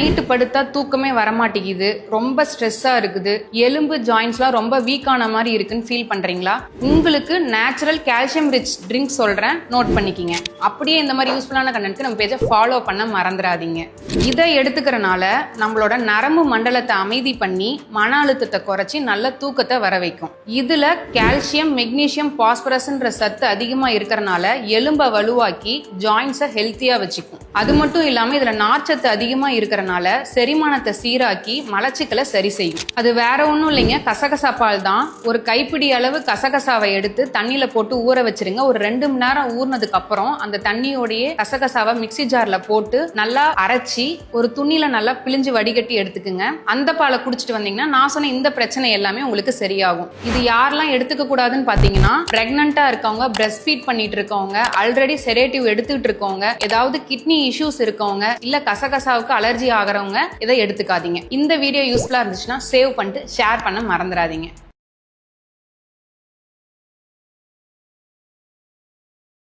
Night படுத்தா தூக்கமே வரமாட்டேங்குது, ரொம்ப ஸ்ட்ரெஸ்ஸா இருக்குது, எலும்பு ஜாயின்ஸ்லாம் ரொம்ப வீக்கான மாதிரி இருக்குன்னு ஃபீல் பண்றீங்களா? உங்களுக்கு நேச்சுரல் கால்சியம் ரிச் ட்ரிங்க் சொல்றேன், நோட் பண்ணிக்கிங்க. அப்படியே இந்த மாதிரி யூஸ்ஃபுல்லான கண்டென்ட்க்கு நம்ம பேஜை ஃபாலோ பண்ண மறந்துடாதீங்க. இதை எடுத்துக்கிறனால நம்மளோட நரம்பு மண்டலத்தை அமைதி பண்ணி மன அழுத்தத்தை குறைச்சி நல்ல தூக்கத்தை வர வைக்கும். இதுல கால்சியம், மெக்னீசியம், பாஸ்பரஸ்ன்ற சத்து அதிகமா இருக்கிறனால எலும்பை வலுவாக்கி ஜாயின்ஸை ஹெல்த்தியா வச்சுக்கும். அது மட்டும் இல்லாம இதுல நார்ச்சத்து அதிகமா இருக்கிறனால செரிமானத்தை சீராக்கி மலச்சிக்கலை சரி செய்யும். அது வேற ஒன்றும் இல்லைங்க, கசகசா பால் தான். ஒரு கைப்பிடி அளவு கசகசாவை எடுத்து தண்ணியில போட்டு ஊற வச்சிருங்க. ஒரு 2 மணி நேரம் ஊறினதுக்கு அப்புறம் அந்த தண்ணியோடைய கசகசாவை மிக்சி ஜார்ல போட்டு நல்லா அரைச்சி ஒரு துணியில நல்லா பிழிஞ்சு வடிகட்டி எடுத்துக்குங்க. அந்த பாலை குடிச்சிட்டு வந்தீங்கன்னா நான் சொன்ன இந்த பிரச்சனை எல்லாமே உங்களுக்கு சரியாகும். இது யாரெல்லாம் எடுத்துக்க கூடாதுன்னு பாத்தீங்கன்னா, பிரெக்னண்டா இருக்கவங்க, பிரஸ்ட் ஃபீட் பண்ணிட்டு இருக்கவங்க, ஆல்ரெடி செடேட்டிவ் எடுத்துக்கிட்டு இருக்கவங்க, ஏதாவது கிட்னி இஷ்யூஸ் இருக்கவங்க, இல்ல கசகசாவுக்கு அலர்ஜி ஆகிறவங்க இதை எடுத்துக்காதீங்க. இந்த வீடியோ யூஸ்ஃபுல்லா இருந்துச்சுன்னா சேவ் பண்ணிட்டு ஷேர் பண்ண மறந்துடாதீங்க.